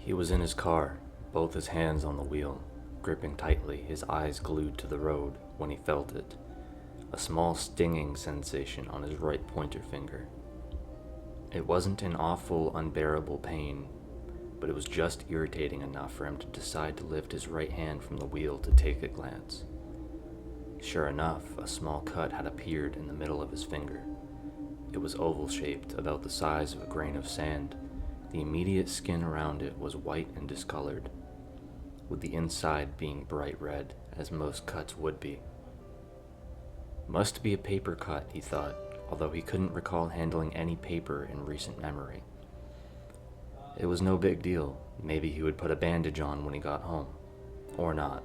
He was in his car, both his hands on the wheel, gripping tightly, his eyes glued to the road when he felt it, a small stinging sensation on his right pointer finger. It wasn't an awful, unbearable pain, but it was just irritating enough for him to decide to lift his right hand from the wheel to take a glance. Sure enough, a small cut had appeared in the middle of his finger. It was oval-shaped, about the size of a grain of sand. The immediate skin around it was white and discolored, with the inside being bright red, as most cuts would be. Must be a paper cut, he thought, although he couldn't recall handling any paper in recent memory. It was no big deal. Maybe he would put a bandage on when he got home. Or not.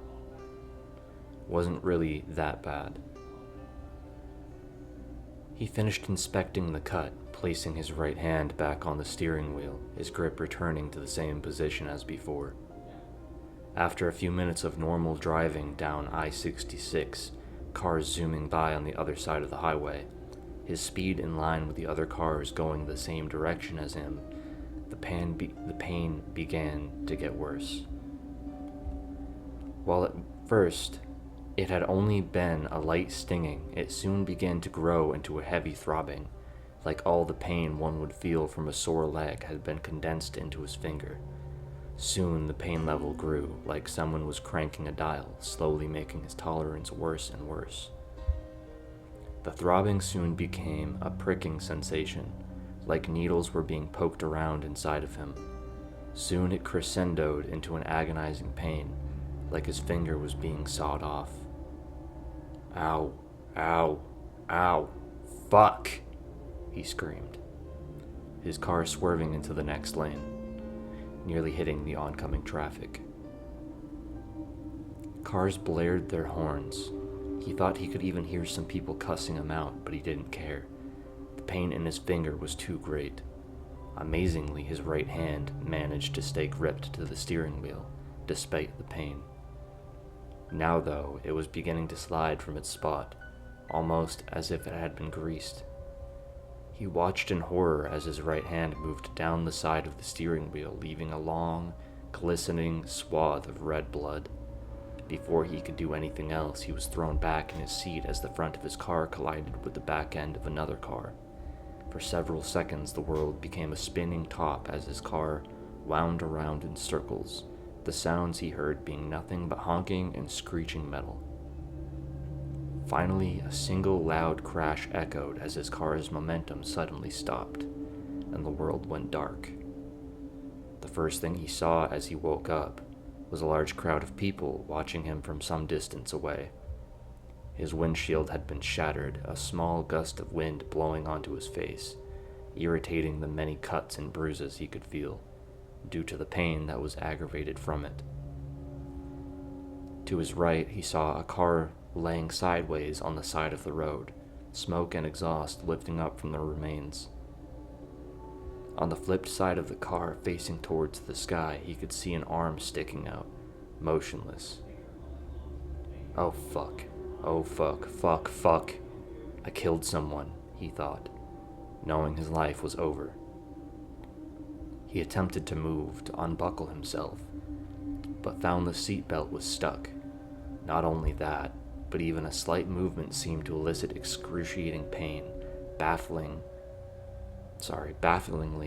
Wasn't really that bad. He finished inspecting the cut, placing his right hand back on the steering wheel, his grip returning to the same position as before. After a few minutes of normal driving down I-66, cars zooming by on the other side of the highway, his speed in line with the other cars going the same direction as him, the pain began to get worse. While at first it had only been a light stinging, it soon began to grow into a heavy throbbing, like all the pain one would feel from a sore leg had been condensed into his finger. Soon the pain level grew, like someone was cranking a dial, slowly making his tolerance worse and worse. The throbbing soon became a pricking sensation, like needles were being poked around inside of him. Soon it crescendoed into an agonizing pain, like his finger was being sawed off. Ow, ow, ow, fuck, he screamed, his car swerving into the next lane, nearly hitting the oncoming traffic. Cars blared their horns. He thought he could even hear some people cussing him out, but he didn't care. The pain in his finger was too great. Amazingly, his right hand managed to stay gripped to the steering wheel, despite the pain. Now, though, it was beginning to slide from its spot, almost as if it had been greased. He watched in horror as his right hand moved down the side of the steering wheel, leaving a long, glistening swath of red blood. Before he could do anything else, he was thrown back in his seat as the front of his car collided with the back end of another car. For several seconds, the world became a spinning top as his car wound around in circles, the sounds he heard being nothing but honking and screeching metal. Finally, a single loud crash echoed as his car's momentum suddenly stopped, and the world went dark. The first thing he saw as he woke up was a large crowd of people watching him from some distance away. His windshield had been shattered, a small gust of wind blowing onto his face, irritating the many cuts and bruises he could feel, due to the pain that was aggravated from it. To his right, he saw a car laying sideways on the side of the road, smoke and exhaust lifting up from the remains. On the flipped side of the car, facing towards the sky, he could see an arm sticking out, motionless. Oh fuck. Oh fuck. I killed someone, he thought, knowing his life was over. He attempted to move, to unbuckle himself, but found the seatbelt was stuck. Not only that, but even a slight movement seemed to elicit excruciating pain, bafflingly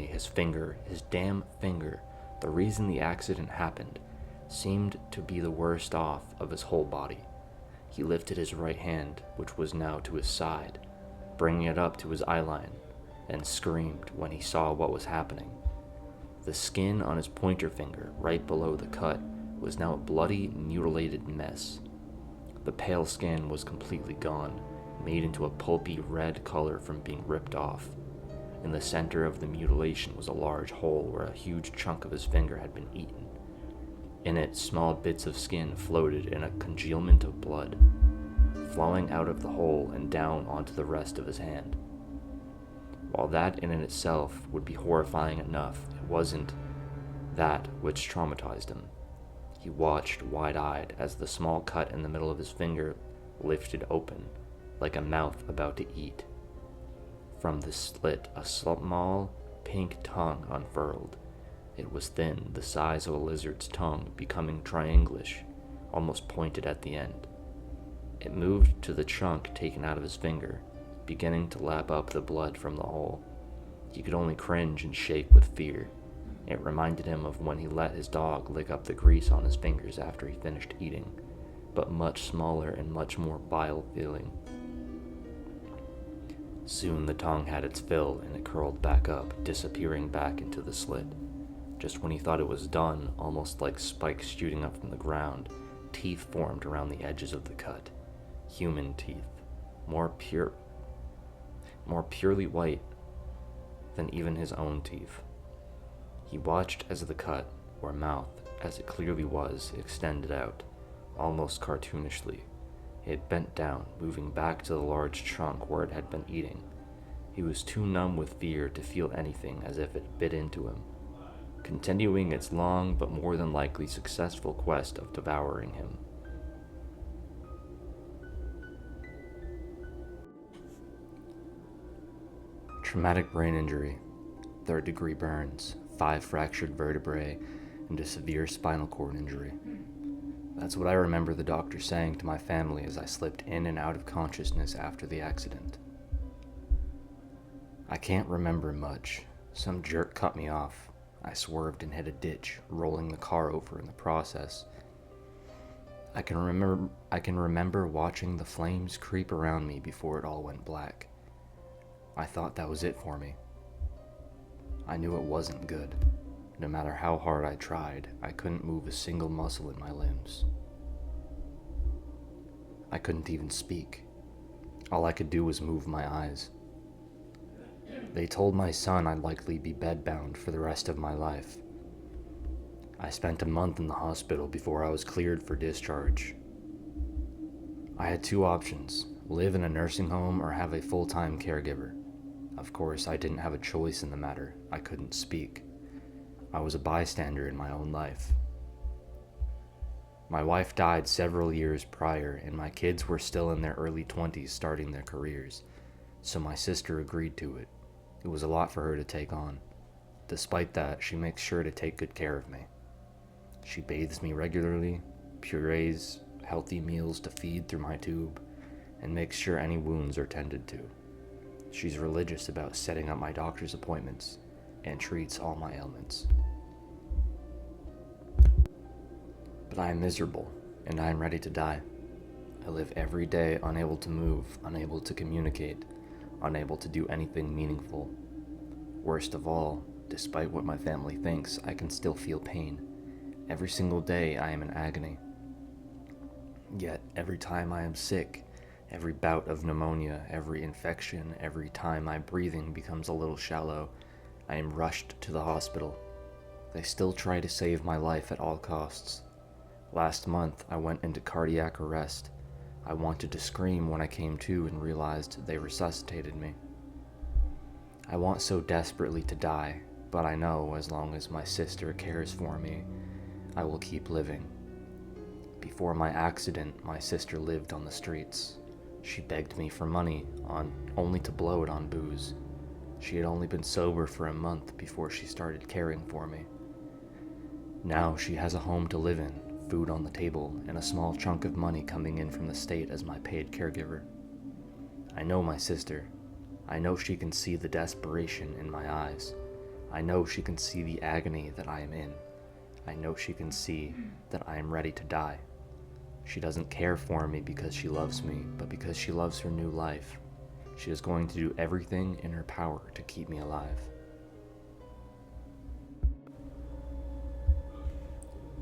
his damn finger, the reason the accident happened, seemed to be the worst off of his whole body. He lifted his right hand, which was now to his side, bringing it up to his eyeline, and screamed when he saw what was happening. The skin on his pointer finger, right below the cut, was now a bloody, mutilated mess. The pale skin was completely gone, made into a pulpy red color from being ripped off. In the center of the mutilation was a large hole where a huge chunk of his finger had been eaten. In it, small bits of skin floated in a congealment of blood, flowing out of the hole and down onto the rest of his hand. While that in itself would be horrifying enough, it wasn't that which traumatized him. He watched wide-eyed as the small cut in the middle of his finger lifted open, like a mouth about to eat. From the slit, a small, pink tongue unfurled, It was thin, the size of a lizard's tongue, becoming triangulish, almost pointed at the end. It moved to the chunk taken out of his finger, beginning to lap up the blood from the hole. He could only cringe and shake with fear. It reminded him of when he let his dog lick up the grease on his fingers after he finished eating, but much smaller and much more bile-feeling. Soon the tongue had its fill and it curled back up, disappearing back into the slit. Just when he thought it was done, almost like spikes shooting up from the ground, teeth formed around the edges of the cut. Human teeth, more purely white than even his own teeth. He watched as the cut, or mouth, as it clearly was, extended out, almost cartoonishly. It bent down, moving back to the large trunk where it had been eating. He was too numb with fear to feel anything as if it bit into him, continuing its long but more than likely successful quest of devouring him. Traumatic brain injury, 3rd-degree burns, 5 fractured vertebrae, and a severe spinal cord injury. That's what I remember the doctor saying to my family as I slipped in and out of consciousness after the accident. I can't remember much. Some jerk cut me off. I swerved and hit a ditch, rolling the car over in the process. I can remember watching the flames creep around me before it all went black. I thought that was it for me. I knew it wasn't good. No matter how hard I tried, I couldn't move a single muscle in my limbs. I couldn't even speak. All I could do was move my eyes. They told my son I'd likely be bedbound for the rest of my life. I spent a month in the hospital before I was cleared for discharge. I had 2 options: live in a nursing home or have a full-time caregiver. Of course, I didn't have a choice in the matter. I couldn't speak. I was a bystander in my own life. My wife died several years prior, and my kids were still in their early 20s starting their careers, so my sister agreed to it. It was a lot for her to take on. Despite that, she makes sure to take good care of me. She bathes me regularly, purees healthy meals to feed through my tube, and makes sure any wounds are tended to. She's religious about setting up my doctor's appointments and treats all my ailments. But I am miserable, and I am ready to die. I live every day unable to move, unable to communicate, unable to do anything meaningful. Worst of all, despite what my family thinks, I can still feel pain. Every single day I am in agony. Yet every time I am sick, every bout of pneumonia, every infection, every time my breathing becomes a little shallow, I am rushed to the hospital. They still try to save my life at all costs. Last month, I went into cardiac arrest. I wanted to scream when I came to and realized they resuscitated me. I want so desperately to die, but I know as long as my sister cares for me, I will keep living. Before my accident, my sister lived on the streets. She begged me for money, only to blow it on booze. She had only been sober for a month before she started caring for me. Now she has a home to live in, food on the table, and a small chunk of money coming in from the state as my paid caregiver. I know my sister. I know she can see the desperation in my eyes. I know she can see the agony that I am in. I know she can see that I am ready to die. She doesn't care for me because she loves me, but because she loves her new life. She is going to do everything in her power to keep me alive.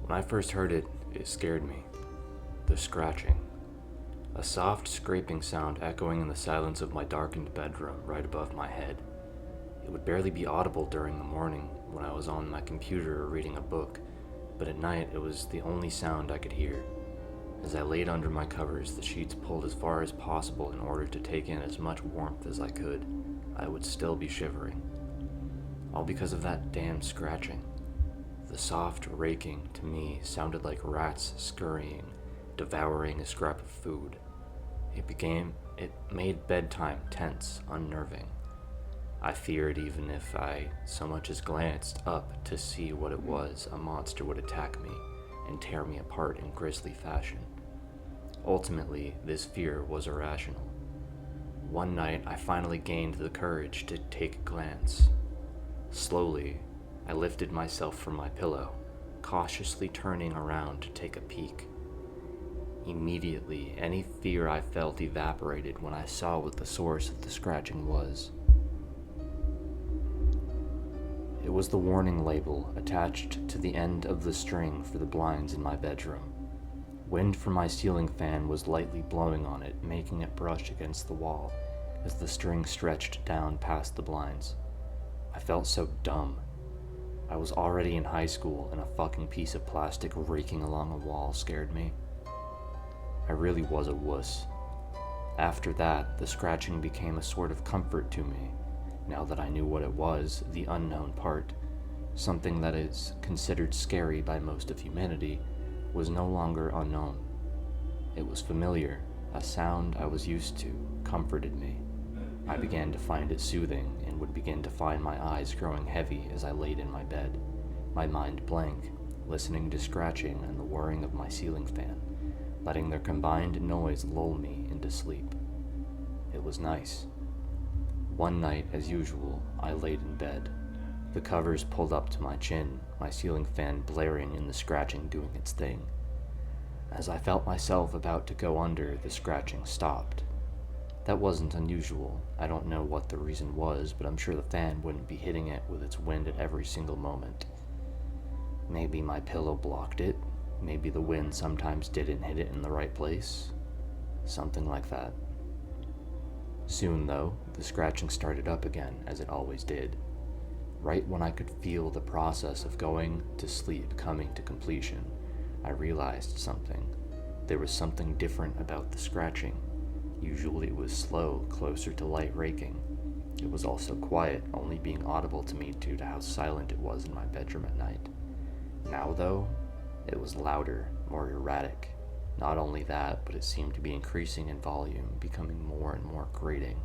When I first heard it, it scared me. The scratching. A soft scraping sound echoing in the silence of my darkened bedroom right above my head. It would barely be audible during the morning when I was on my computer or reading a book, but at night it was the only sound I could hear. As I laid under my covers, the sheets pulled as far as possible in order to take in as much warmth as I could, I would still be shivering. All because of that damn scratching. The soft raking, to me, sounded like rats scurrying, devouring a scrap of food. It made bedtime tense, unnerving. I feared even if I so much as glanced up to see what it was, a monster would attack me and tear me apart in grisly fashion. Ultimately, this fear was irrational. One night, I finally gained the courage to take a glance. Slowly, I lifted myself from my pillow, cautiously turning around to take a peek. Immediately, any fear I felt evaporated when I saw what the source of the scratching was. It was the warning label attached to the end of the string for the blinds in my bedroom. Wind from my ceiling fan was lightly blowing on it, making it brush against the wall as the string stretched down past the blinds. I felt so dumb. I was already in high school and a fucking piece of plastic raking along a wall scared me. I really was a wuss. After that, the scratching became a sort of comfort to me. Now that I knew what it was, the unknown part, something that is considered scary by most of humanity, was no longer unknown. It was familiar. A sound I was used to comforted me. I began to find it soothing and would begin to find my eyes growing heavy as I laid in my bed, my mind blank, listening to scratching and the whirring of my ceiling fan, letting their combined noise lull me into sleep. It was nice. One night, as usual, I laid in bed, the covers pulled up to my chin, my ceiling fan blaring and the scratching doing its thing. As I felt myself about to go under, the scratching stopped. That wasn't unusual. I don't know what the reason was, but I'm sure the fan wouldn't be hitting it with its wind at every single moment. Maybe my pillow blocked it. Maybe the wind sometimes didn't hit it in the right place. Something like that. Soon, though, the scratching started up again, as it always did. Right when I could feel the process of going to sleep coming to completion, I realized something. There was something different about the scratching. Usually it was slow, closer to light raking. It was also quiet, only being audible to me due to how silent it was in my bedroom at night. Now, though, it was louder, more erratic. Not only that, but it seemed to be increasing in volume, becoming more and more grating.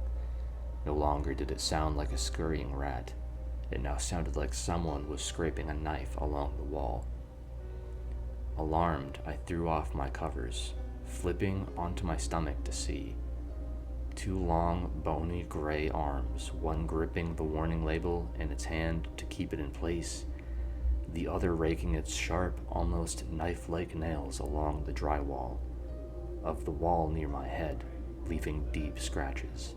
No longer did it sound like a scurrying rat. It now sounded like someone was scraping a knife along the wall. Alarmed, I threw off my covers, flipping onto my stomach to see. Two long, bony gray arms, one gripping the warning label in its hand to keep it in place, the other raking its sharp, almost knife-like nails along the drywall of the wall near my head, leaving deep scratches.